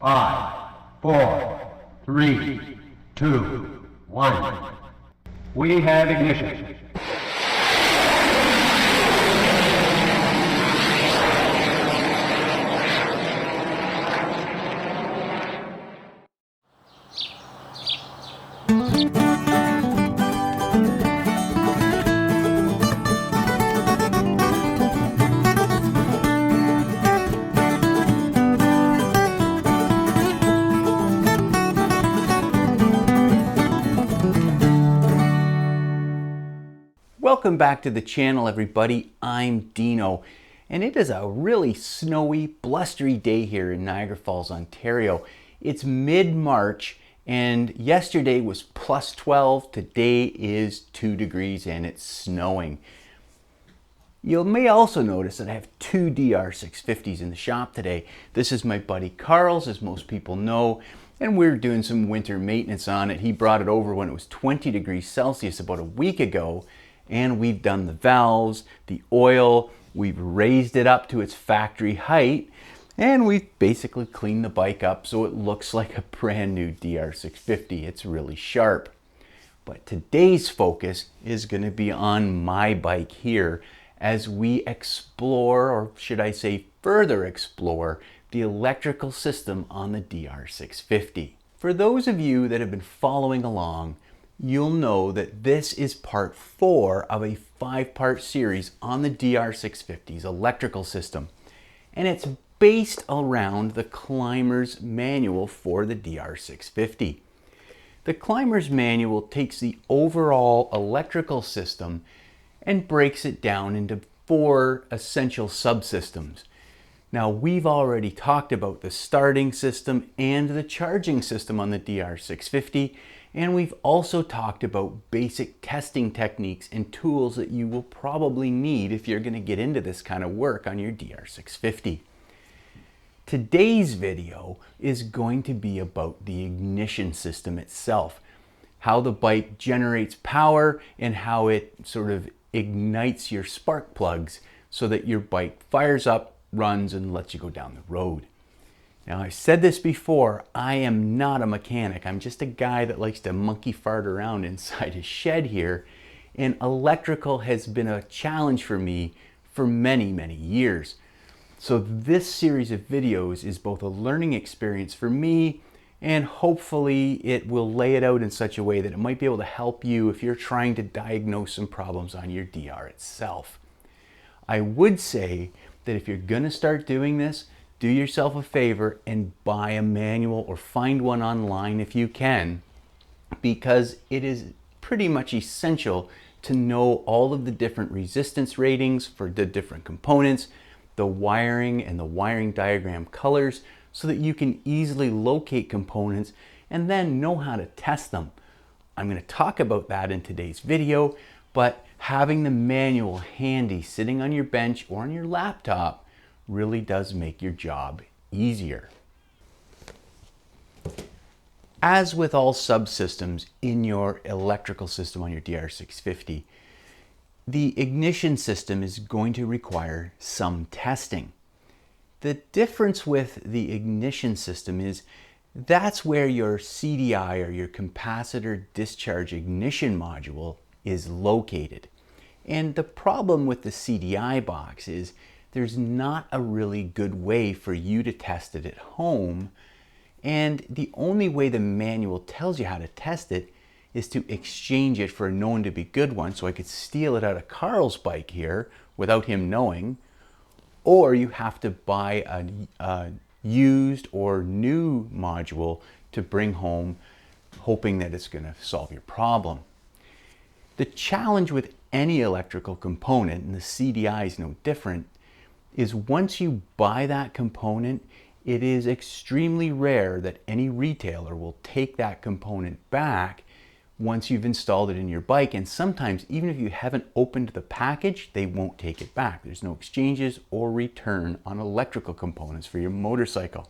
5, 4, 3, 2, 1. We have ignition. Welcome back to the channel, everybody. I'm Dino, and it is a really snowy, blustery day here in Niagara Falls, Ontario. It's mid-March, and yesterday was plus 12. Today is 2 degrees, and it's snowing. You may also notice that I have two DR650s in the shop today. This is my buddy Carl's, as most people know, and we're doing some winter maintenance on it. He brought it over when it was 20 degrees Celsius about a week ago, and we've done the valves, the oil, we've raised it up to its factory height, and we've basically cleaned the bike up so it looks like a brand new DR650. It's really sharp. But today's focus is going to be on my bike here as we explore, or should I say further explore, the electrical system on the DR650. For those of you that have been following along, you'll know that this is part 4 of a 5-part series on the DR650's electrical system. And it's based around the Climber's manual for the DR650. The Climber's manual takes the overall electrical system and breaks it down into 4 essential subsystems. Now, we've already talked about the starting system and the charging system on the DR650, and we've also talked about basic testing techniques and tools that you will probably need if you're going to get into this kind of work on your DR650. Today's video is going to be about the ignition system itself, how the bike generates power and how it sort of ignites your spark plugs so that your bike fires up, runs, and lets you go down the road. Now, I've said this before, I am not a mechanic. I'm just a guy that likes to monkey fart around inside his shed here, and electrical has been a challenge for me for many, many years. So this series of videos is both a learning experience for me, and hopefully it will lay it out in such a way that it might be able to help you if you're trying to diagnose some problems on your DR itself. I would say that if you're gonna start doing this, do yourself a favor and buy a manual or find one online if you can, because it is pretty much essential to know all of the different resistance ratings for the different components, the wiring and the wiring diagram colors, so that you can easily locate components and then know how to test them. I'm going to talk about that in today's video, but having the manual handy sitting on your bench or on your laptop really does make your job easier. As with all subsystems in your electrical system on your DR650, the ignition system is going to require some testing. The difference with the ignition system is that's where your CDI, or your capacitor discharge ignition module, is located. And the problem with the CDI box is there's not a really good way for you to test it at home, and the only way the manual tells you how to test it is to exchange it for a known to be good one, so I could steal it out of Carl's bike here without him knowing, or you have to buy a used or new module to bring home, hoping that it's going to solve your problem. The challenge with any electrical component, and the CDI is no different, is once you buy that component, it is extremely rare that any retailer will take that component back once you've installed it in your bike. And sometimes, even if you haven't opened the package, they won't take it back. There's no exchanges or return on electrical components for your motorcycle.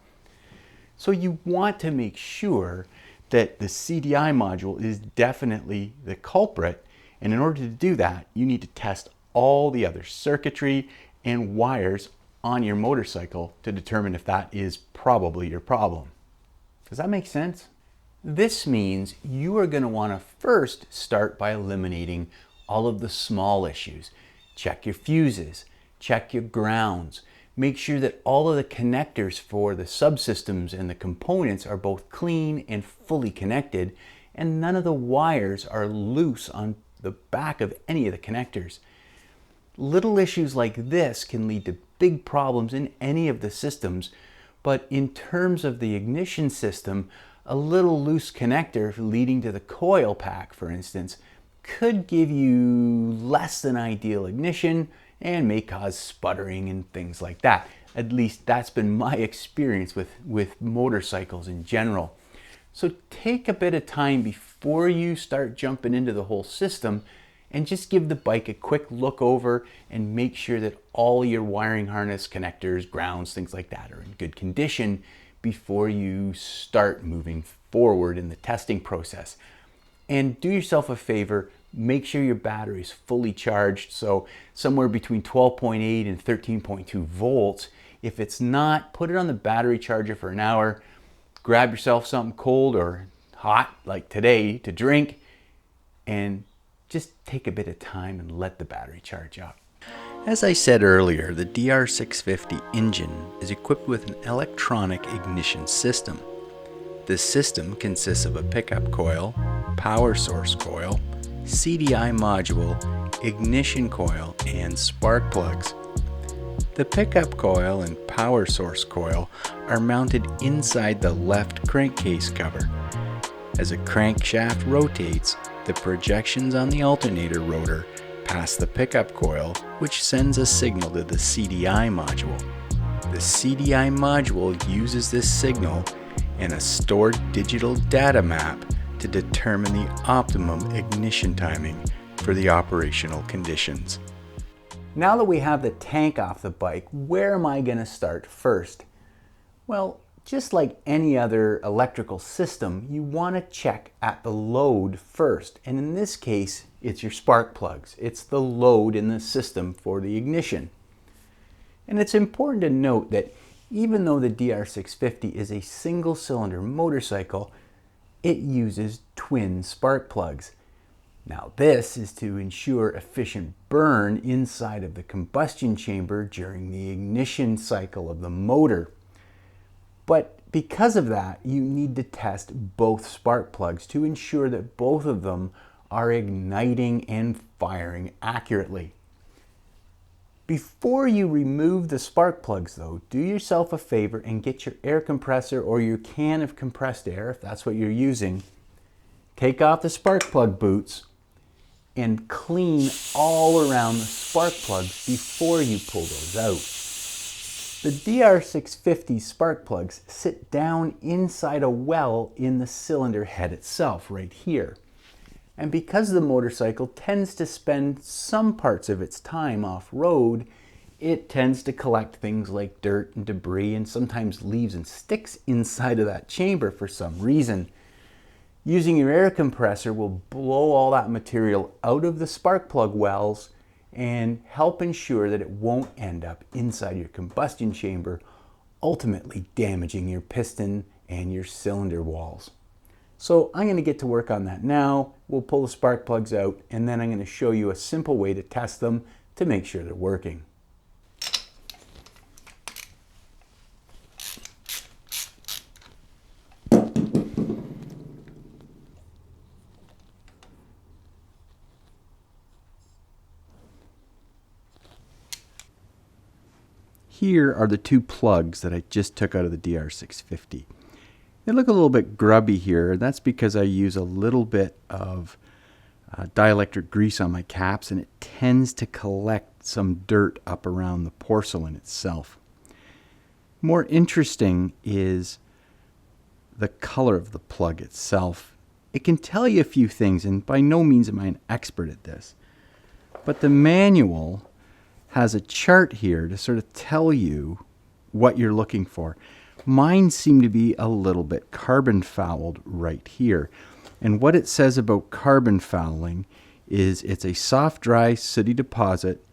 So you want to make sure that the CDI module is definitely the culprit. And in order to do that, you need to test all the other circuitry and wires on your motorcycle to determine if that is probably your problem. Does that make sense? This means you are going to want to first start by eliminating all of the small issues. Check your fuses, check your grounds, make sure that all of the connectors for the subsystems and the components are both clean and fully connected, and none of the wires are loose on the back of any of the connectors. Little issues like this can lead to big problems in any of the systems, but in terms of the ignition system, a little loose connector leading to the coil pack, for instance, could give you less than ideal ignition and may cause sputtering and things like that. At least that's been my experience with motorcycles in general. So take a bit of time before you start jumping into the whole system and just give the bike a quick look over and make sure that all your wiring harness, connectors, grounds, things like that are in good condition before you start moving forward in the testing process. And do yourself a favor, make sure your battery is fully charged, so somewhere between 12.8 and 13.2 volts. If it's not, put it on the battery charger for an hour, grab yourself something cold or hot like today to drink, and just take a bit of time and let the battery charge up. As I said earlier, the DR650 engine is equipped with an electronic ignition system. This system consists of a pickup coil, power source coil, CDI module, ignition coil, and spark plugs. The pickup coil and power source coil are mounted inside the left crankcase cover. As a crankshaft rotates, the projections on the alternator rotor pass the pickup coil, which sends a signal to the CDI module. The CDI module uses this signal and a stored digital data map to determine the optimum ignition timing for the operational conditions. Now that we have the tank off the bike, where am I going to start first? Well, just like any other electrical system, you want to check at the load first. And in this case, it's your spark plugs. It's the load in the system for the ignition. And it's important to note that even though the DR650 is a single cylinder motorcycle, it uses twin spark plugs. Now this is to ensure efficient burn inside of the combustion chamber during the ignition cycle of the motor. But because of that, you need to test both spark plugs to ensure that both of them are igniting and firing accurately. Before you remove the spark plugs though, do yourself a favor and get your air compressor or your can of compressed air, if that's what you're using. Take off the spark plug boots and clean all around the spark plugs before you pull those out. The DR650 spark plugs sit down inside a well in the cylinder head itself, right here. And because the motorcycle tends to spend some parts of its time off-road, it tends to collect things like dirt and debris and sometimes leaves and sticks inside of that chamber for some reason. Using your air compressor will blow all that material out of the spark plug wells and help ensure that it won't end up inside your combustion chamber, ultimately damaging your piston and your cylinder walls. So I'm going to get to work on that now. We'll pull the spark plugs out and then I'm going to show you a simple way to test them to make sure they're working. Here are the two plugs that I just took out of the DR650. They look a little bit grubby here. That's because I use a little bit of dielectric grease on my caps and it tends to collect some dirt up around the porcelain itself. More interesting is the color of the plug itself. It can tell you a few things, and by no means am I an expert at this, but the manual has a chart here to sort of tell you what you're looking for. Mine seem to be a little bit carbon fouled right here. And what it says about carbon fouling is it's a soft, dry, sooty deposit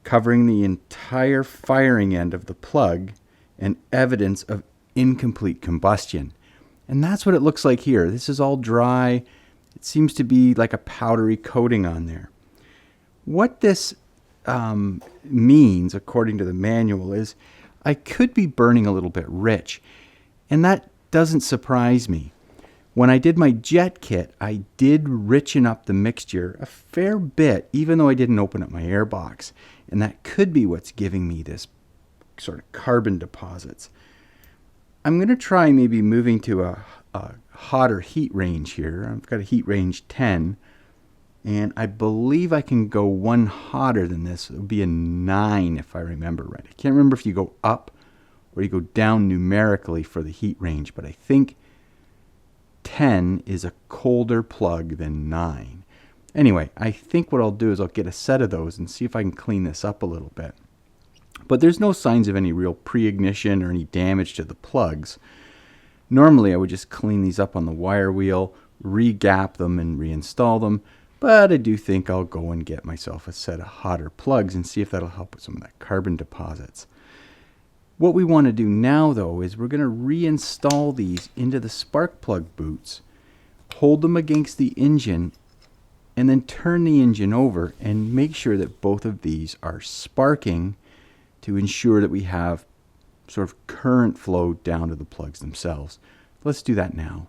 covering the entire firing end of the plug and evidence of incomplete combustion. And that's what it looks like here. This is all dry. It seems to be like a powdery coating on there. What this means, according to the manual, is I could be burning a little bit rich. And that doesn't surprise me. When I did my jet kit, I did richen up the mixture a fair bit, even though I didn't open up my air box. And that could be what's giving me this sort of carbon deposits. I'm going to try maybe moving to a hotter heat range here. I've got a heat range 10. And I believe I can go one hotter than this. It would be a 9 if I remember right. I can't remember if you go up or you go down numerically for the heat range, but I think 10 is a colder plug than 9. Anyway, I think what I'll do is I'll get a set of those and see if I can clean this up a little bit. But there's no signs of any real pre-ignition or any damage to the plugs. Normally I would just clean these up on the wire wheel, re-gap them and reinstall them. But I do think I'll go and get myself a set of hotter plugs and see if that'll help with some of that carbon deposits. What we want to do now, though, is we're going to reinstall these into the spark plug boots, hold them against the engine, and then turn the engine over and make sure that both of these are sparking to ensure that we have sort of current flow down to the plugs themselves. Let's do that now.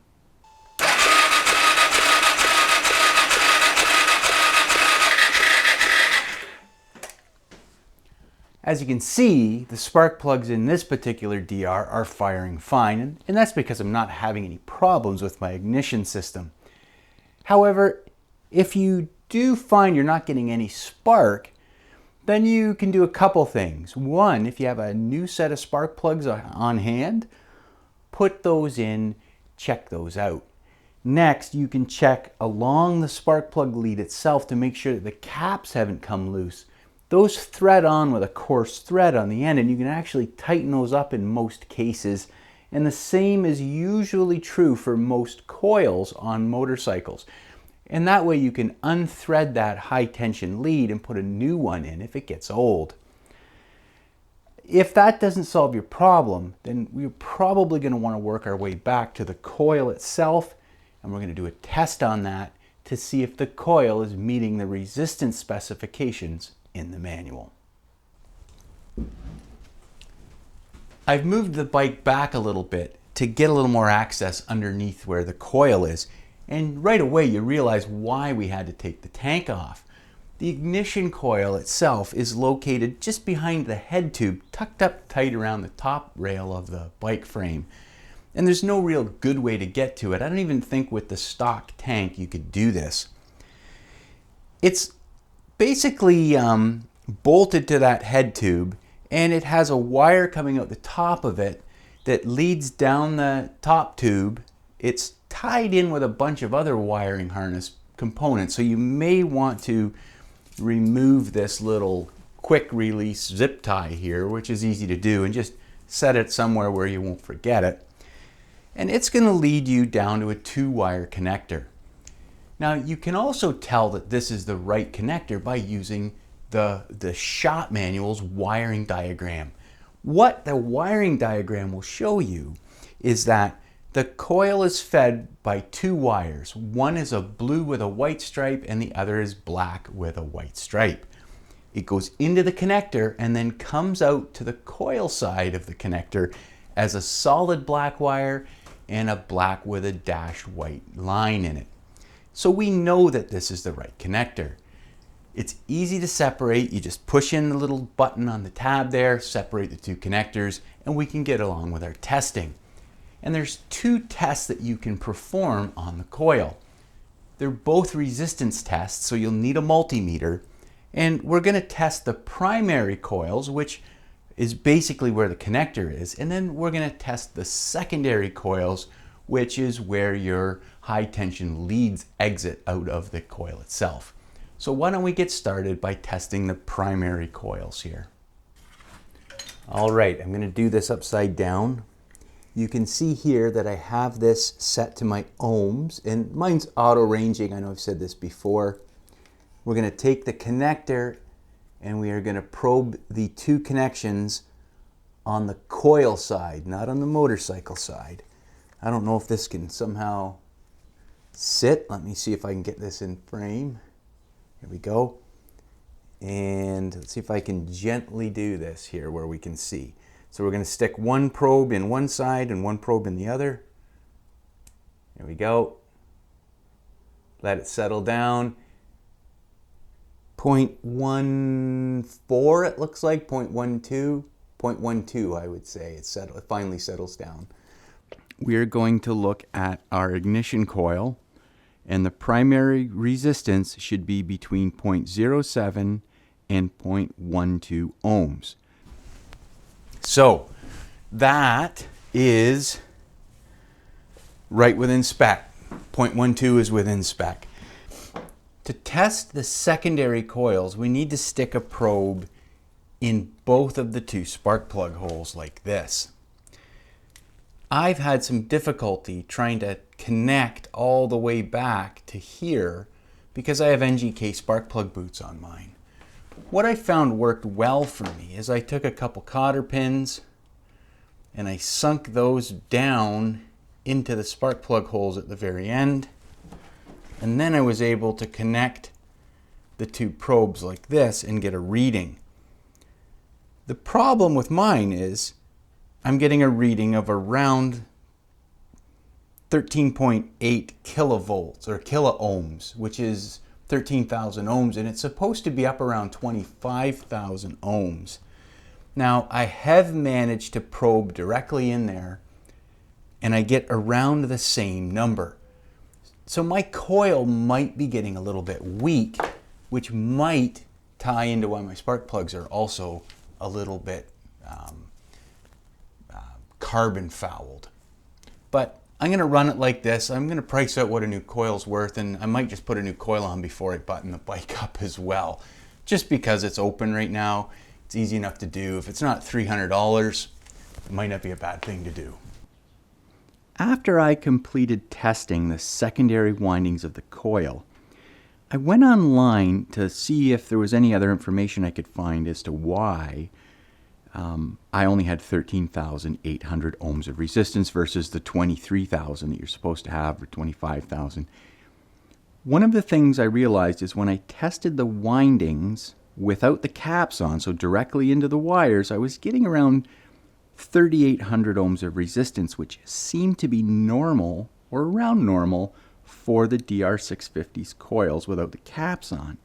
As you can see, the spark plugs in this particular DR are firing fine, and that's because I'm not having any problems with my ignition system. However, if you do find you're not getting any spark, then you can do a couple things. One, if you have a new set of spark plugs on hand, put those in, check those out. Next, you can check along the spark plug lead itself to make sure that the caps haven't come loose. Those thread on with a coarse thread on the end, and you can actually tighten those up in most cases. And the same is usually true for most coils on motorcycles. And that way you can unthread that high tension lead and put a new one in if it gets old. If that doesn't solve your problem, then we're probably going to want to work our way back to the coil itself, and we're going to do a test on that to see if the coil is meeting the resistance specifications in the manual. I've moved the bike back a little bit to get a little more access underneath where the coil is, and right away you realize why we had to take the tank off. The ignition coil itself is located just behind the head tube, tucked up tight around the top rail of the bike frame. And there's no real good way to get to it. I don't even think with the stock tank you could do this. It's basically bolted to that head tube, and it has a wire coming out the top of it that leads down the top tube. It's tied in with a bunch of other wiring harness components, so you may want to remove this little quick release zip tie here, which is easy to do, and just set it somewhere where you won't forget it. And it's going to lead you down to a 2-wire connector. Now you can also tell that this is the right connector by using the shop manual's wiring diagram. What the wiring diagram will show you is that the coil is fed by 2 wires. One is a blue with a white stripe and the other is black with a white stripe. It goes into the connector and then comes out to the coil side of the connector as a solid black wire and a black with a dashed white line in it. So we know that this is the right connector. It's easy to separate. You just push in the little button on the tab there, separate the 2 connectors, and we can get along with our testing. And there's 2 tests that you can perform on the coil. They're both resistance tests, so you'll need a multimeter. And we're going to test the primary coils, which is basically where the connector is. And then we're going to test the secondary coils, which is where your high tension leads exit out of the coil itself. So why don't we get started by testing the primary coils here. All right, I'm going to do this upside down. You can see here that I have this set to my ohms, and mine's auto ranging. I know I've said this before. We're going to take the connector and we are going to probe the 2 connections on the coil side, not on the motorcycle side. I don't know if this can somehow sit. Let me see if I can get this in frame. Here we go. And let's see if I can gently do this here where we can see. So we're going to stick one probe in one side and one probe in the other. Here we go. Let it settle down. 0.14 it looks like, 0.12. 0.12 I would say. It finally settles down. We're going to look at our ignition coil, and the primary resistance should be between 0.07 and 0.12 ohms. So that is right within spec. 0.12 is within spec. To test the secondary coils, we need to stick a probe in both of the two spark plug holes like this. I've had some difficulty trying to connect all the way back to here because I have NGK spark plug boots on mine. What I found worked well for me is I took a couple cotter pins and I sunk those down into the spark plug holes at the very end, and then I was able to connect the two probes like this and get a reading. The problem with mine is I'm getting a reading of around 13.8 kilovolts or kiloohms, which is 13,000 ohms, and it's supposed to be up around 25,000 ohms. Now, I have managed to probe directly in there, and I get around the same number. So my coil might be getting a little bit weak, which might tie into why my spark plugs are also a little bit carbon fouled. But I'm going to run it like this. I'm going to price out what a new coil's worth, and I might just put a new coil on before I button the bike up as well. Just because it's open right now, it's easy enough to do. If it's not $300, it might not be a bad thing to do. After I completed testing the secondary windings of the coil, I went online to see if there was any other information I could find as to why I only had 13,800 ohms of resistance versus the 23,000 that you're supposed to have, or 25,000. One of the things I realized is when I tested the windings without the caps on, so directly into the wires, I was getting around 3,800 ohms of resistance, which seemed to be normal, or around normal, for the DR650's coils without the caps on.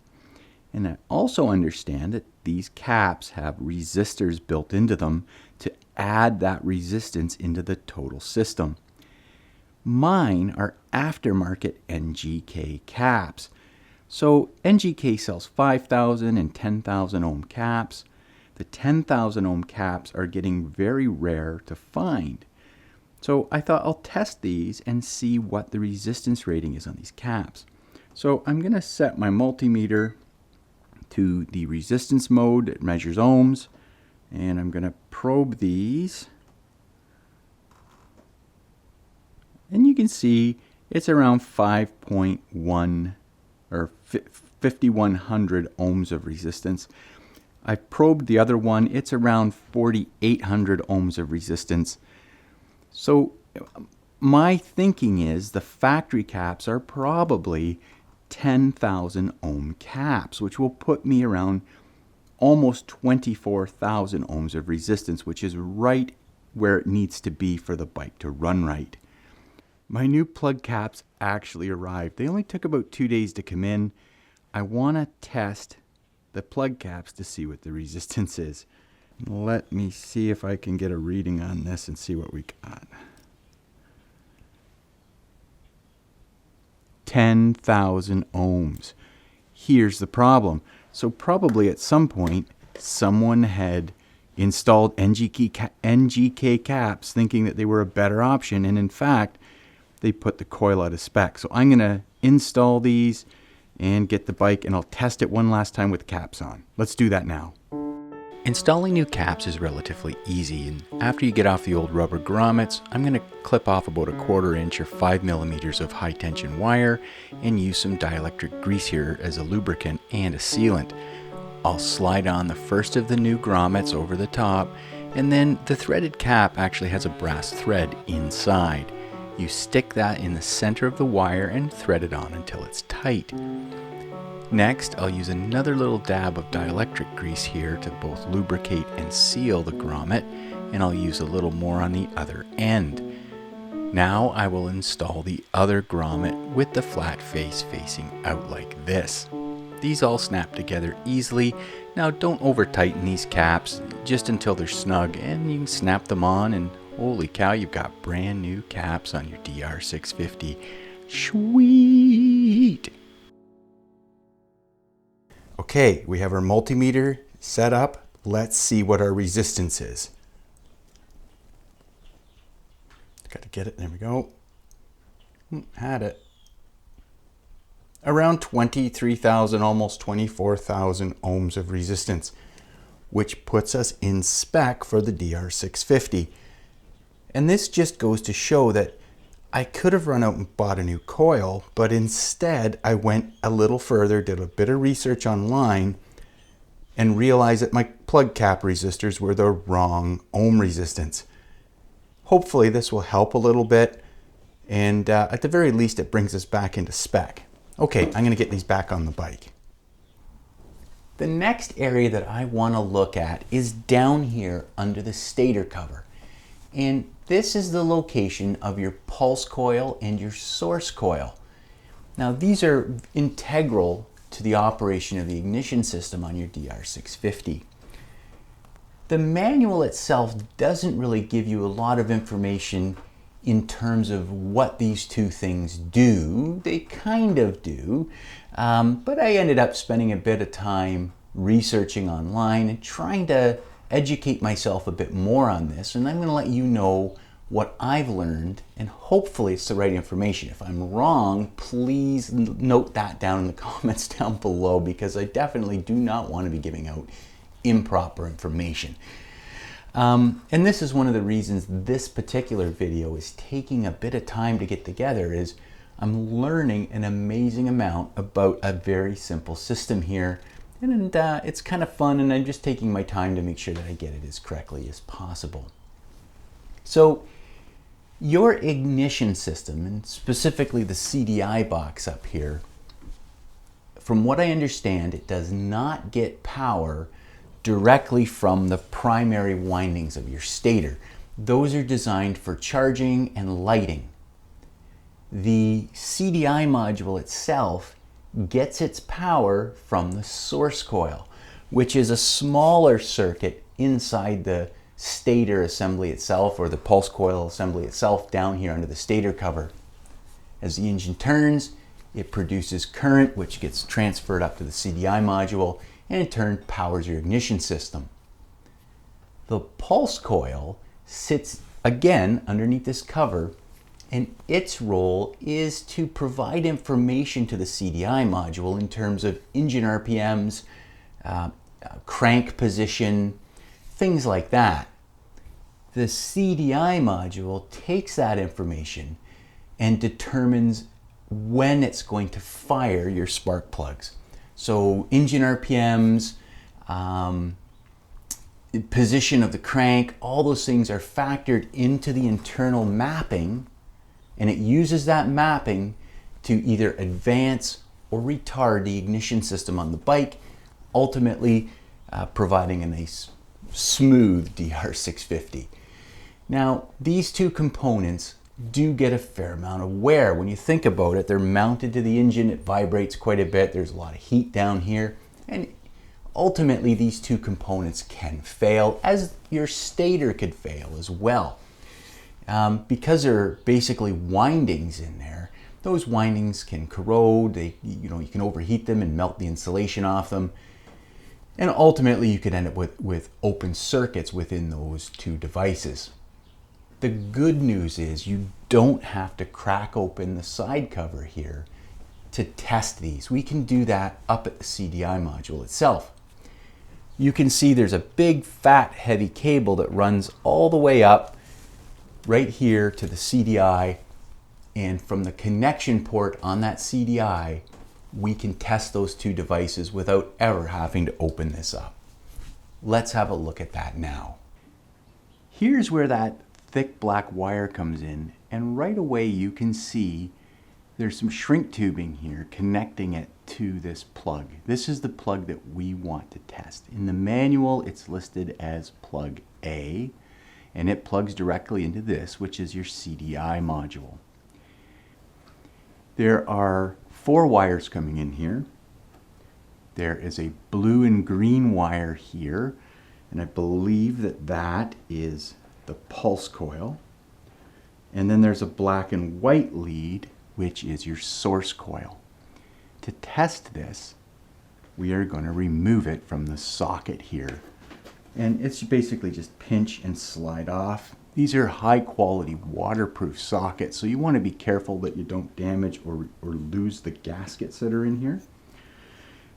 And I also understand that these caps have resistors built into them to add that resistance into the total system. Mine are aftermarket NGK caps. So NGK sells 5,000 and 10,000 ohm caps. The 10,000 ohm caps are getting very rare to find. So I thought I'll test these and see what the resistance rating is on these caps. So I'm going to set my multimeter to the resistance mode. It measures ohms, and I'm going to probe these, and you can see it's around 5.1 or 5,100 ohms of resistance. I probed the other one, it's around 4,800 ohms of resistance. So my thinking is the factory caps are probably 10,000 ohm caps, which will put me around almost 24,000 ohms of resistance, which is right where it needs to be for the bike to run right. My new plug caps actually arrived. They only took about 2 days to come in. I want to test the plug caps to see what the resistance is. Let me see if I can get a reading on this and see what we got. 10,000 ohms. Here's the problem. So probably at some point someone had installed NGK caps thinking that they were a better option, and in fact they put the coil out of spec. So I'm going to install these and get the bike, and I'll test it one last time with caps on. Let's do that now. Installing new caps is relatively easy, and after you get off the old rubber grommets, I'm going to clip off about 1/4 inch or 5 millimeters of high tension wire and use some dielectric grease here as a lubricant and a sealant. I'll slide on the first of the new grommets over the top, and then the threaded cap actually has a brass thread inside. You stick that in the center of the wire and thread it on until it's tight. Next, I'll use another little dab of dielectric grease here to both lubricate and seal the grommet, and I'll use a little more on the other end. Now I will install the other grommet with the flat face facing out like this. These all snap together easily. Now don't over tighten these caps, just until they're snug, and you can snap them on, and holy cow, you've got brand new caps on your DR650. Sweet! Okay, we have our multimeter set up. Let's see what our resistance is. Got to get it, there we go. Had it. Around 23,000, almost 24,000 ohms of resistance, which puts us in spec for the DR650. And this just goes to show that I could have run out and bought a new coil, but instead I went a little further, did a bit of research online, and realized that my plug cap resistors were the wrong ohm resistance. Hopefully this will help a little bit, and at the very least it brings us back into spec. Okay, I'm going to get these back on the bike. The next area that I want to look at is down here under the stator cover. And this is the location of your pulse coil and your source coil. Now these are integral to the operation of the ignition system on your DR650. The manual itself doesn't really give you a lot of information in terms of what these two things do. They kind of do, but I ended up spending a bit of time researching online and trying to educate myself a bit more on this, and I'm going to let you know what I've learned, and hopefully it's the right information. If I'm wrong, please note that down in the comments down below, because I definitely do not want to be giving out improper information. And this is one of the reasons this particular video is taking a bit of time to get together, is I'm learning an amazing amount about a very simple system here, and it's kind of fun, and I'm just taking my time to make sure that I get it as correctly as possible. So your ignition system, and specifically the CDI box up here, from what I understand, it does not get power directly from the primary windings of your stator. Those are designed for charging and lighting. The CDI module itself gets its power from the source coil, which is a smaller circuit inside the stator assembly itself, or the pulse coil assembly itself, down here under the stator cover. As the engine turns, it produces current, which gets transferred up to the CDI module, and in turn powers your ignition system. The pulse coil sits again underneath this cover, and its role is to provide information to the CDI module in terms of engine RPMs, crank position, things like that. The CDI module takes that information and determines when it's going to fire your spark plugs. So engine RPMs, position of the crank, all those things are factored into the internal mapping, and it uses that mapping to either advance or retard the ignition system on the bike, ultimately providing a nice smooth DR650. Now, these two components do get a fair amount of wear. When you think about it, they're mounted to the engine, it vibrates quite a bit, there's a lot of heat down here, and ultimately these two components can fail, as your stator could fail as well. Because there are basically windings in there, those windings can corrode, you can overheat them and melt the insulation off them, and ultimately you could end up with open circuits within those two devices. The good news is you don't have to crack open the side cover here to test these. We can do that up at the CDI module itself. You can see there's a big fat heavy cable that runs all the way up right here to the CDI, and from the connection port on that CDI we can test those two devices without ever having to open this up. Let's have a look at that now. Here's where that thick black wire comes in, and right away you can see there's some shrink tubing here connecting it to this plug. This is the plug that we want to test. In the manual, it's listed as plug A, and it plugs directly into this, which is your CDI module. There are 4 wires coming in here. There is a blue and green wire here, and I believe that that is the pulse coil. And then there's a black and white lead, which is your source coil. To test this, we are going to remove it from the socket here. And it's basically just pinch and slide off. These are high quality waterproof sockets, so you want to be careful that you don't damage or lose the gaskets that are in here.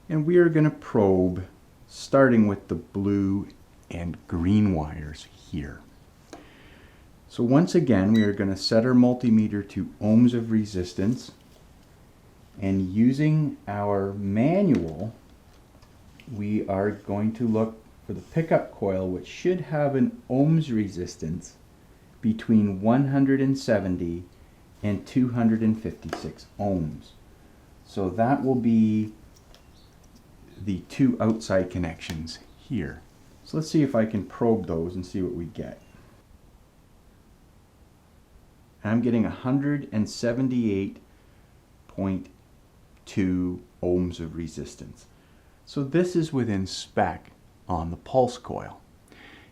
And we are going to probe starting with the blue and green wires here. So once again, we are going to set our multimeter to ohms of resistance, and using our manual, we are going to look for the pickup coil, which should have an ohms resistance between 170 and 256 ohms. So that will be the 2 outside connections here. So let's see if I can probe those and see what we get. I'm getting 178.2 ohms of resistance. So this is within spec on the pulse coil.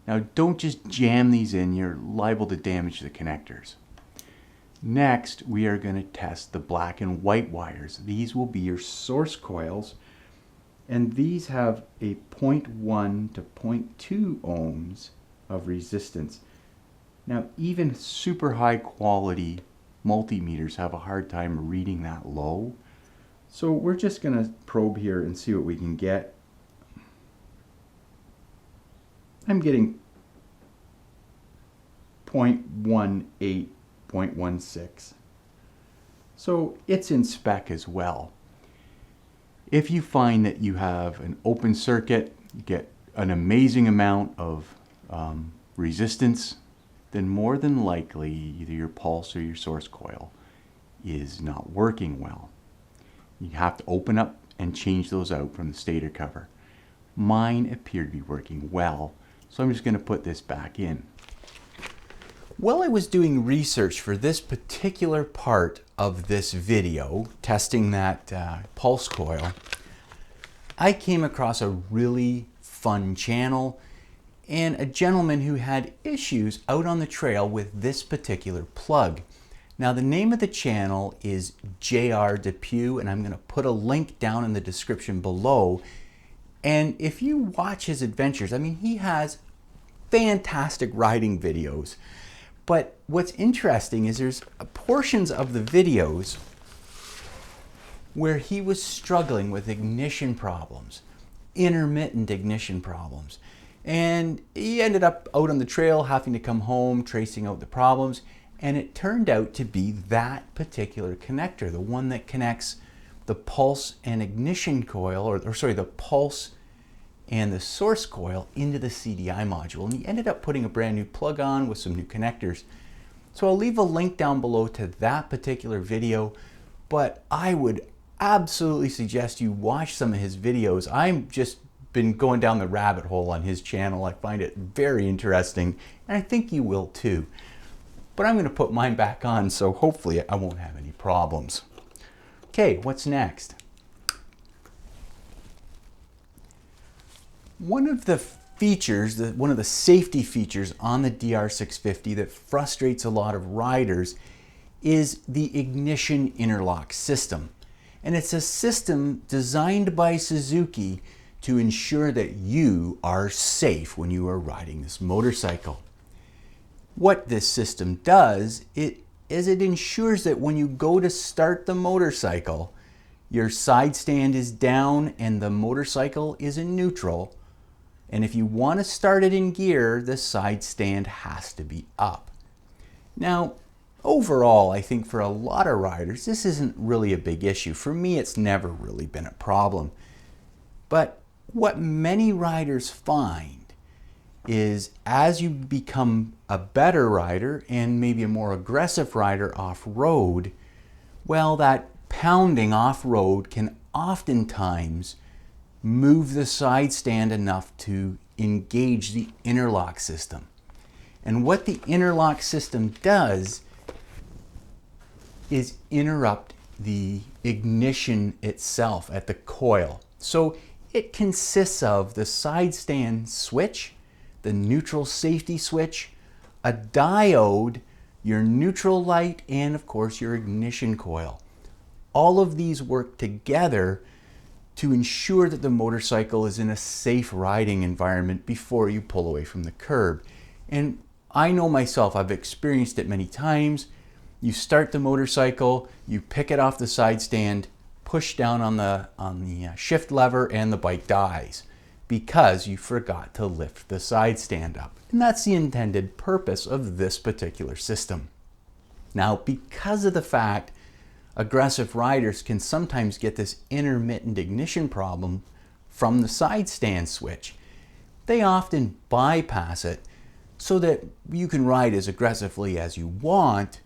Now don't just jam these in, you're liable to damage the connectors. Next, we are going to test the black and white wires. These will be your source coils, and these have a 0.1 to 0.2 ohms of resistance. Now, even super high quality multimeters have a hard time reading that low. So we're just going to probe here and see what we can get. I'm getting 0.18, 0.16. So it's in spec as well. If you find that you have an open circuit, you get an amazing amount of resistance, then more than likely either your pulse or your source coil is not working well. You have to open up and change those out from the stator cover. Mine appear to be working well, so I'm just going to put this back in. While I was doing research for this particular part of this video, testing that pulse coil, I came across a really fun channel and a gentleman who had issues out on the trail with this particular plug. Now the name of the channel is JR Depew, and I'm going to put a link down in the description below. And if you watch his adventures, I mean, he has fantastic riding videos. But what's interesting is there's portions of the videos where he was struggling with ignition problems, intermittent ignition problems. And he ended up out on the trail having to come home, tracing out the problems. And it turned out to be that particular connector, the one that connects the pulse and ignition coil, or the pulse and the source coil into the CDI module. And he ended up putting a brand new plug on with some new connectors. So I'll leave a link down below to that particular video, but I would absolutely suggest you watch some of his videos. I've just been going down the rabbit hole on his channel. I find it very interesting, and I think you will too. But I'm going to put mine back on, so hopefully I won't have any problems. Okay, what's next? One of the features, one of the safety features on the DR650 that frustrates a lot of riders is the ignition interlock system. And it's a system designed by Suzuki to ensure that you are safe when you are riding this motorcycle. What this system does is it ensures that when you go to start the motorcycle, your side stand is down and the motorcycle is in neutral. And if you want to start it in gear, the side stand has to be up. Now, overall, I think for a lot of riders, this isn't really a big issue. For me, it's never really been a problem. But what many riders find is as you become a better rider and maybe a more aggressive rider off-road, well, that pounding off-road can oftentimes move the side stand enough to engage the interlock system. And what the interlock system does is interrupt the ignition itself at the coil. So it consists of the side stand switch, the neutral safety switch, a diode, your neutral light, and of course your ignition coil. All of these work together to ensure that the motorcycle is in a safe riding environment before you pull away from the curb. And I know myself, I've experienced it many times. You start the motorcycle, you pick it off the side stand, push down on the shift lever, and the bike dies because you forgot to lift the side stand up. And that's the intended purpose of this particular system. Now, because of the fact aggressive riders can sometimes get this intermittent ignition problem from the side stand switch, they often bypass it so that you can ride as aggressively as you want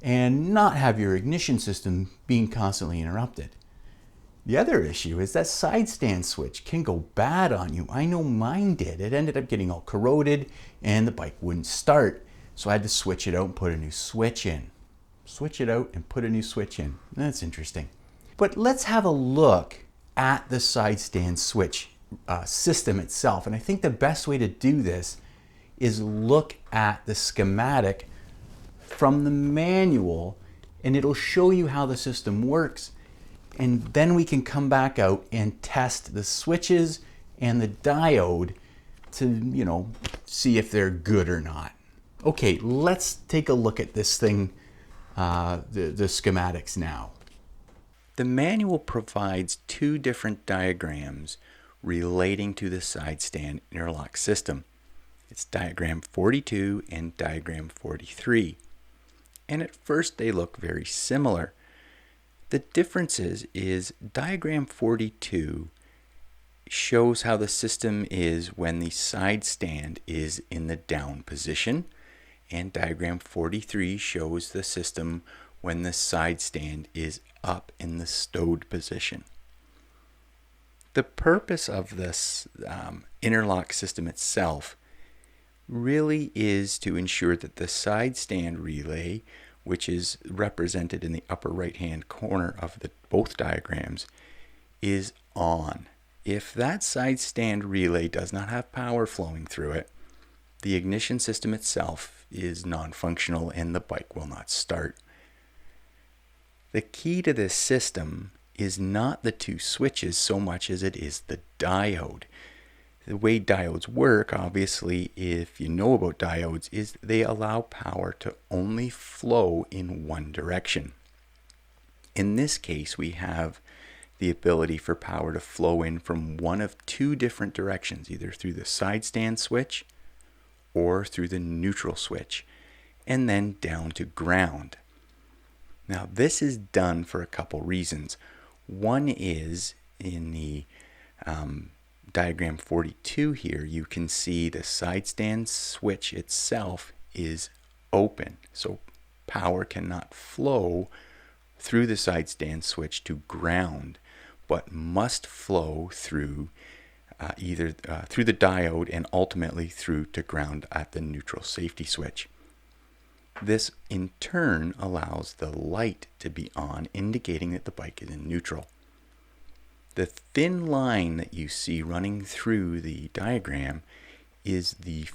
and not have your ignition system being constantly interrupted. The other issue is that side stand switch can go bad on you. I know mine did. It ended up getting all corroded and the bike wouldn't start. So I had to switch it out and put a new switch in. Switch it out and put a new switch in. That's interesting. But let's have a look at the side stand switch system itself. And I think the best way to do this is look at the schematic from the manual, and it'll show you how the system works. And then we can come back out and test the switches and the diode to, see if they're good or not. Okay, let's take a look at this thing, the schematics now. The manual provides two different diagrams relating to the side stand interlock system. It's diagram 42 and diagram 43. And at first they look very similar. The differences is diagram 42 shows how the system is when the side stand is in the down position, and diagram 43 shows the system when the side stand is up in the stowed position. The purpose of this interlock system itself really is to ensure that the side stand relay, which is represented in the upper right hand corner of both diagrams, is on. If that side stand relay does not have power flowing through it, the ignition system itself is non-functional and the bike will not start. The key to this system is not the two switches so much as it is the diode. The way diodes work, obviously, if you know about diodes, is they allow power to only flow in one direction. In this case, we have the ability for power to flow in from one of two different directions, either through the side stand switch or through the neutral switch, and then down to ground. Now, this is done for a couple reasons. One is in the diagram 42 here, you can see the side stand switch itself is open, so power cannot flow through the side stand switch to ground, but must flow through either through the diode and ultimately through to ground at the neutral safety switch. This in turn allows the light to be on, indicating that the bike is in neutral. The thin line that you see running through the diagram is the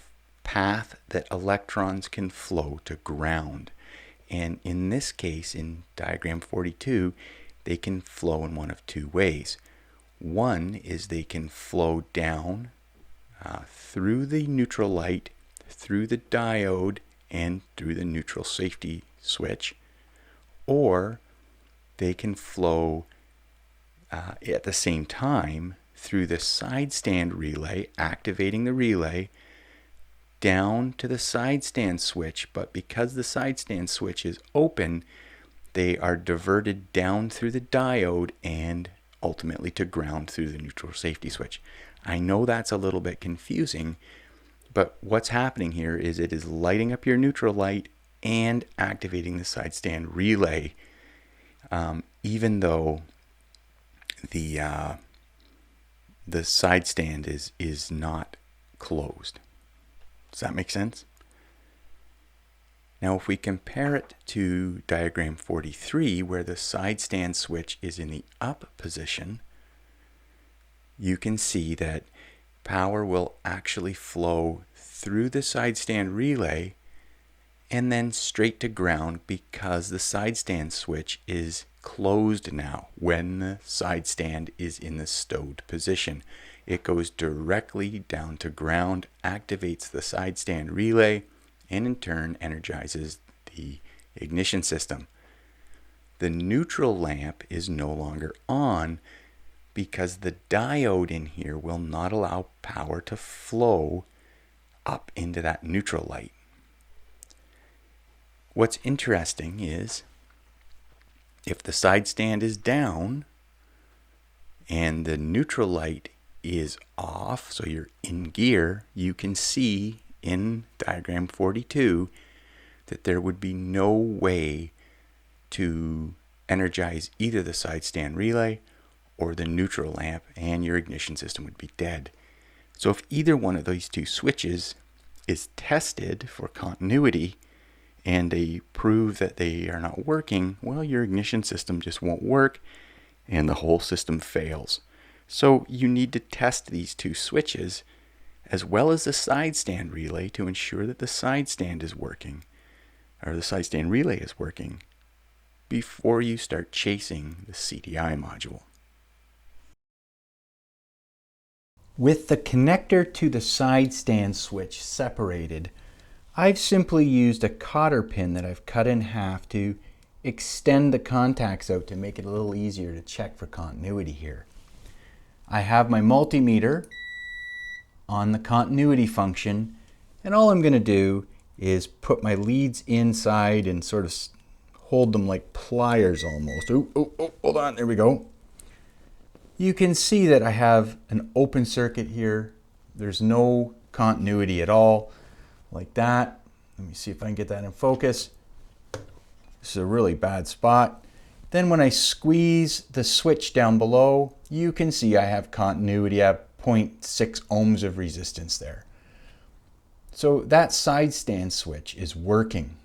path that electrons can flow to ground. And in this case, in diagram 42, they can flow in one of two ways. One is they can flow down through the neutral light, through the diode, and through the neutral safety switch, or they can flow at the same time through the side stand relay, activating the relay down to the side stand switch, but because the side stand switch is open, they are diverted down through the diode and ultimately to ground through the neutral safety switch. I know that's a little bit confusing, But what's happening here is it is lighting up your neutral light and activating the side stand relay, even though the side stand is not closed. Does that make sense? Now if we compare it to diagram 43, where the side stand switch is in the up position, you can see that power will actually flow through the side stand relay and then straight to ground, because the side stand switch is closed now. When the side stand is in the stowed position, it goes directly down to ground, activates the side stand relay, and in turn energizes the ignition system. The neutral lamp is no longer on because the diode in here will not allow power to flow up into that neutral light. What's interesting is if the side stand is down and the neutral light is off, so you're in gear, you can see in diagram 42 that there would be no way to energize either the side stand relay or the neutral lamp, and your ignition system would be dead. So if either one of these two switches is tested for continuity and they prove that they are not working, well, your ignition system just won't work and the whole system fails. So you need to test these two switches as well as the side stand relay to ensure that the side stand is working, or the side stand relay is working, before you start chasing the CDI module. With the connector to the side stand switch separated, I've simply used a cotter pin that I've cut in half to extend the contacts out to make it a little easier to check for continuity here. I have my multimeter on the continuity function, and all I'm going to do is put my leads inside and sort of hold them like pliers almost. Oh, hold on, there we go. You can see that I have an open circuit here. There's no continuity at all, like that. Let me see if I can get that in focus. This is a really bad spot. Then when I squeeze the switch down below, you can see I have continuity. I have 0.6 ohms of resistance there. So that side stand switch is working.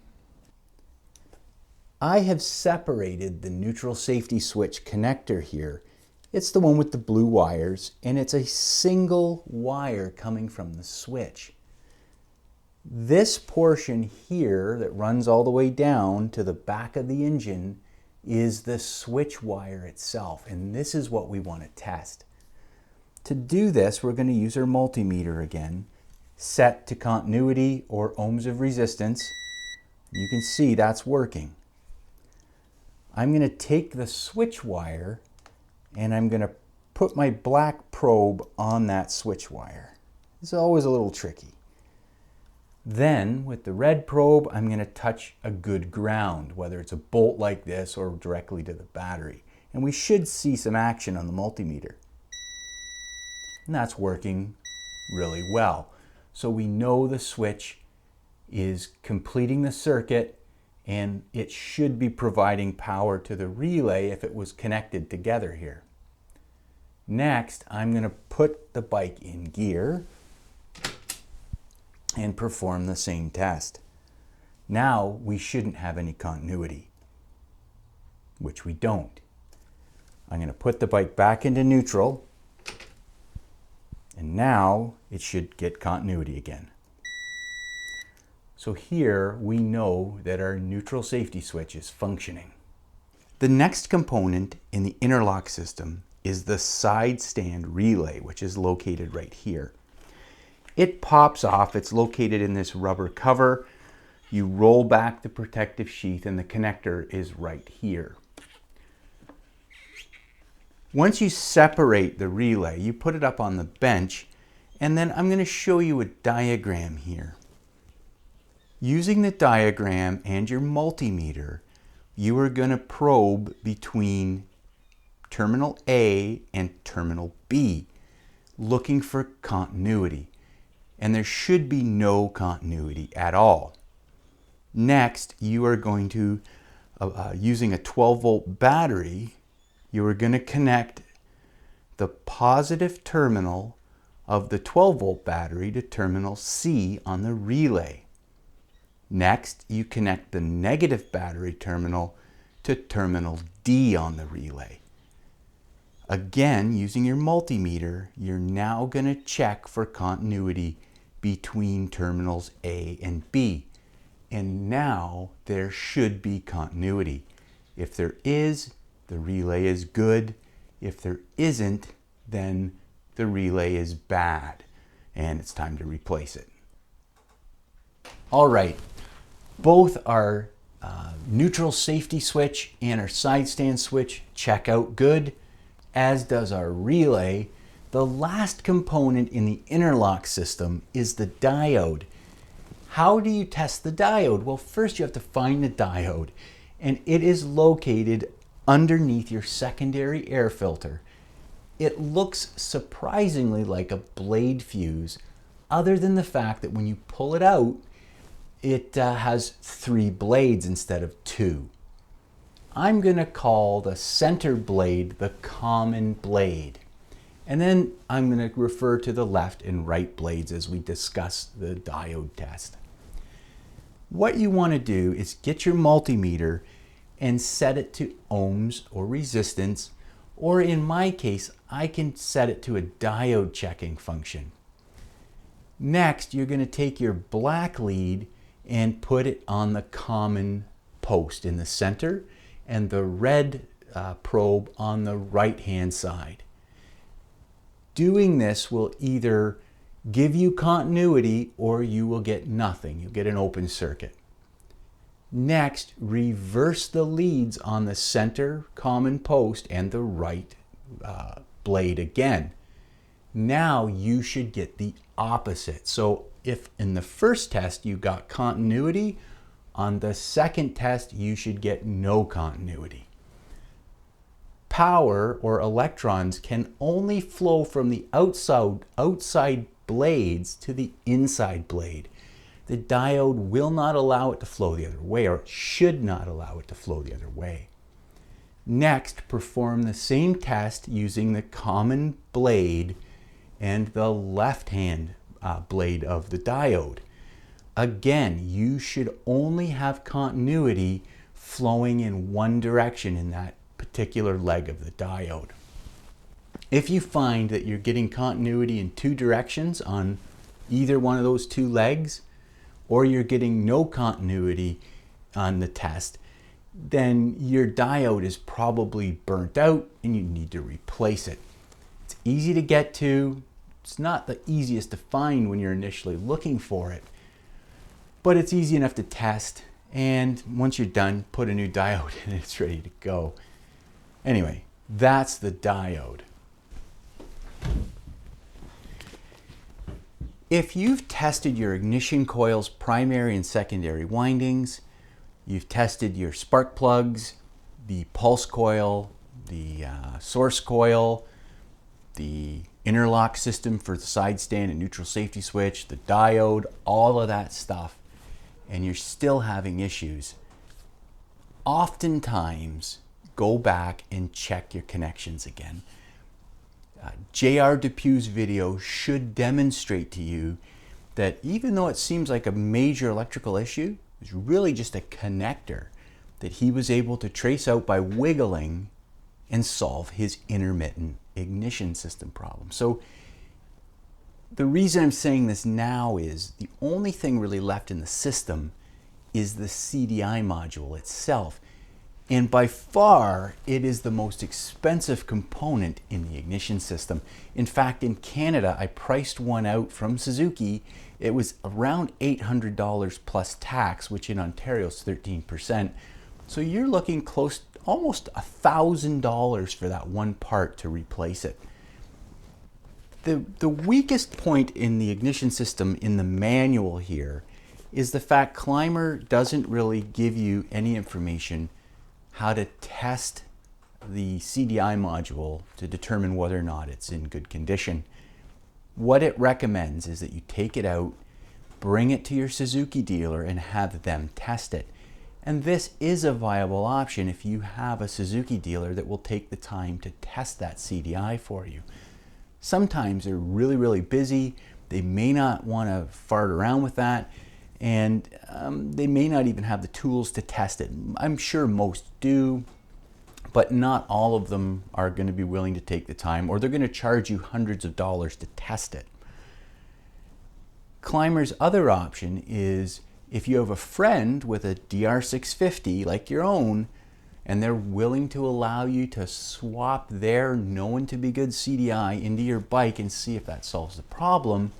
I have separated the neutral safety switch connector here. It's the one with the blue wires, and it's a single wire coming from the switch. This portion here that runs all the way down to the back of the engine is the switch wire itself, and this is what we want to test. To do this, we're going to use our multimeter again, set to continuity or ohms of resistance. You can see that's working. I'm going to take the switch wire and I'm going to put my black probe on that switch wire. It's always a little tricky. Then with the red probe, I'm going to touch a good ground, whether it's a bolt like this or directly to the battery. And we should see some action on the multimeter. And that's working really well. So we know the switch is completing the circuit, and it should be providing power to the relay if it was connected together here. Next, I'm going to put the bike in gear and perform the same test. Now we shouldn't have any continuity, which we don't. I'm going to put the bike back into neutral, and now it should get continuity again. So here we know that our neutral safety switch is functioning. The next component in the interlock system is the side stand relay, which is located right here. It pops off. It's located in this rubber cover. You roll back the protective sheath and the connector is right here. Once you separate the relay, you put it up on the bench, and then I'm going to show you a diagram here. Using the diagram and your multimeter, you are going to probe between terminal A and terminal B, looking for continuity. and there should be no continuity at all. Next, you are going to, using a 12-volt battery, you are going to connect the positive terminal of the 12-volt battery to terminal C on the relay. Next, you connect the negative battery terminal to terminal D on the relay. Again, using your multimeter, you're now going to check for continuity between terminals A and B. And now there should be continuity. If there is, the relay is good. If there isn't, then the relay is bad and it's time to replace it. All right, both our neutral safety switch and our side stand switch check out good, as does our relay. The last component in the interlock system is the diode. How do you test the diode? Well, first you have to find the diode, and it is located underneath your secondary air filter. It looks surprisingly like a blade fuse, other than the fact that when you pull it out, it has 3 blades instead of 2. I'm going to call the center blade the common blade. And then I'm going to refer to the left and right blades as we discuss the diode test. What you want to do is get your multimeter and set it to ohms or resistance, or in my case, I can set it to a diode checking function. Next, you're going to take your black lead and put it on the common post in the center and the red probe on the right hand side. Doing this will either give you continuity or you will get nothing. You'll get an open circuit. Next, reverse the leads on the center common post and the right blade again. Now you should get the opposite. So if in the first test you got continuity, on the second test you should get no continuity. Power or electrons can only flow from the outside blades to the inside blade. The diode will not allow it to flow the other way, or it should not allow it to flow the other way. Next, perform the same test using the common blade and the left hand blade of the diode. Again, you should only have continuity flowing in one direction in that particular leg of the diode. If you find that you're getting continuity in 2 directions on either one of those 2 legs, or you're getting no continuity on the test, then your diode is probably burnt out and you need to replace it. It's easy to get to. It's not the easiest to find when you're initially looking for it, but it's easy enough to test, and once you're done, put a new diode in and it's ready to go. Anyway, that's the diode. If you've tested your ignition coil's primary and secondary windings, you've tested your spark plugs, the pulse coil, the source coil, the interlock system for the side stand and neutral safety switch, the diode, all of that stuff, and you're still having issues, oftentimes go back and check your connections again. J.R. Depew's video should demonstrate to you that even though it seems like a major electrical issue, it's really just a connector that he was able to trace out by wiggling and solve his intermittent ignition system problem. So the reason I'm saying this now is the only thing really left in the system is the CDI module itself. And by far, it is the most expensive component in the ignition system. In fact, in Canada, I priced one out from Suzuki. It was around $800 plus tax, which in Ontario is 13%. So you're looking close, almost $1,000 for that one part to replace it. The weakest point in the ignition system in the manual here is the fact Climber doesn't really give you any information how to test the CDI module to determine whether or not it's in good condition. What it recommends is that you take it out, bring it to your Suzuki dealer and have them test it. And this is a viable option if you have a Suzuki dealer that will take the time to test that CDI for you. Sometimes they're really, really busy. They may not want to fart around with that, and they may not even have the tools to test it. I'm sure most do, but not all of them are going to be willing to take the time, or they're going to charge you hundreds of dollars to test it. Climber's other option is if you have a friend with a DR650 like your own, and they're willing to allow you to swap their known to be good CDI into your bike and see if that solves the problem,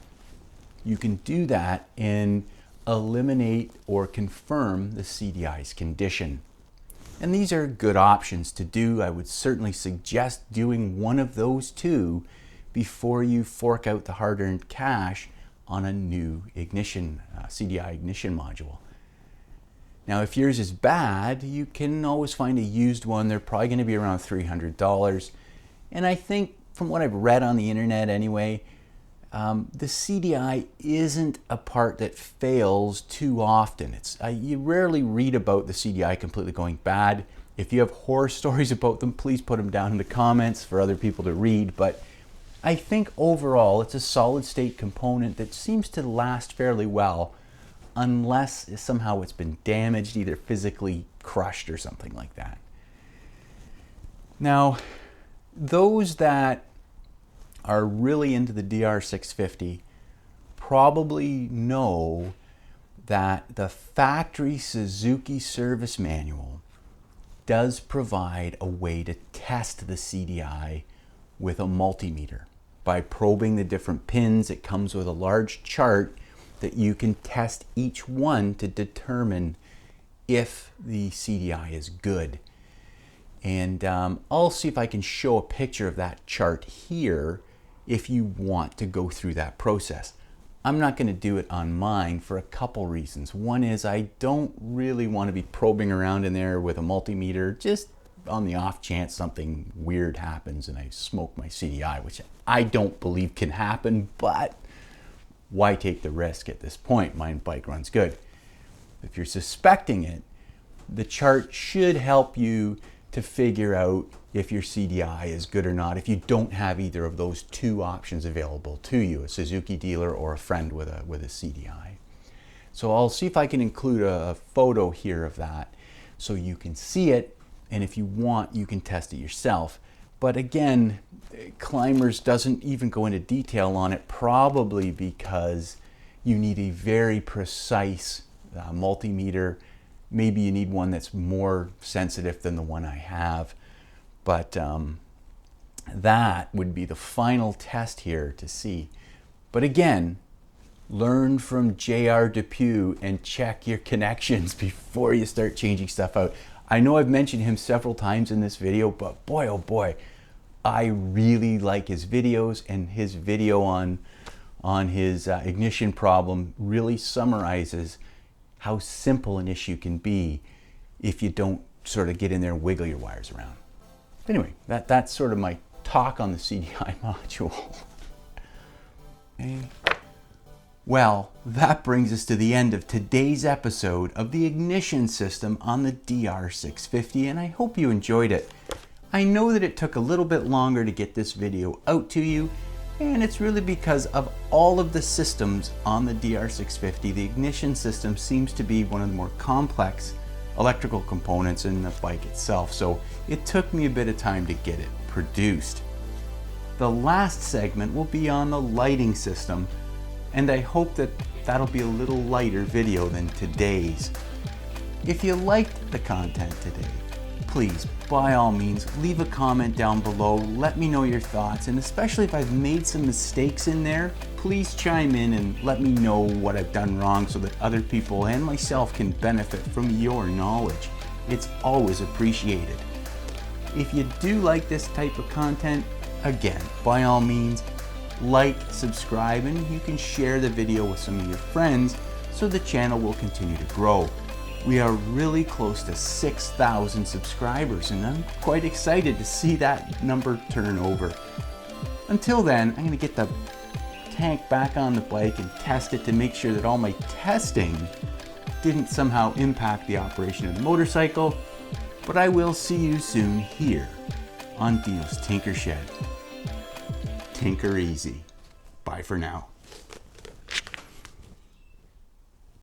you can do that and eliminate or confirm the CDI's condition. And these are good options to do. I would certainly suggest doing one of those two before you fork out the hard-earned cash on a new ignition, CDI ignition module. Now, if yours is bad, you can always find a used one. They're probably going to be around $300. And I think from what I've read on the internet anyway, the CDI isn't a part that fails too often. You rarely read about the CDI completely going bad. If you have horror stories about them, please put them down in the comments for other people to read. But I think overall it's a solid state component that seems to last fairly well, unless somehow it's been damaged, either physically crushed or something like that. Now, those that are really into the DR650 probably know that the factory Suzuki service manual does provide a way to test the CDI with a multimeter. By probing the different pins, it comes with a large chart that you can test each one to determine if the CDI is good. And I'll see if I can show a picture of that chart here if you want to go through that process. I'm not going to do it on mine for a couple reasons. One is I don't really want to be probing around in there with a multimeter just on the off chance something weird happens and I smoke my CDI, which I don't believe can happen, but why take the risk at this point? My bike runs good. If you're suspecting it, the chart should help you to figure out if your CDI is good or not if you don't have either of those two options available to you, a Suzuki dealer or a friend with a CDI. So I'll see if I can include a photo here of that so you can see it, and if you want you can test it yourself. But again, Climbers doesn't even go into detail on it, probably because you need a very precise multimeter. Maybe you need one that's more sensitive than the one I have. But that would be the final test here to see. But again, learn from J.R. Depew and check your connections before you start changing stuff out. I know I've mentioned him several times in this video, but boy, oh boy, I really like his videos, and his video on his ignition problem really summarizes how simple an issue can be if you don't sort of get in there and wiggle your wires around. Anyway, that's sort of my talk on the CDI module. Okay. Well, that brings us to the end of today's episode of the ignition system on the DR650, and I hope you enjoyed it. I know that it took a little bit longer to get this video out to you, and it's really because of all of the systems on the DR650. The ignition system seems to be one of the more complex electrical components in the bike itself, so it took me a bit of time to get it produced. The last segment will be on the lighting system, and I hope that that'll be a little lighter video than today's. If you liked the content today, please, by all means, leave a comment down below. Let me know your thoughts, and especially if I've made some mistakes in there, please chime in and let me know what I've done wrong so that other people and myself can benefit from your knowledge. It's always appreciated. If you do like this type of content, again, by all means, like, subscribe, and you can share the video with some of your friends so the channel will continue to grow. We are really close to 6,000 subscribers, and I'm quite excited to see that number turn over. Until then, I'm going to get the tank back on the bike and test it to make sure that all my testing didn't somehow impact the operation of the motorcycle. But I will see you soon here on Dino's Tinker Shed. Tinker easy. Bye for now.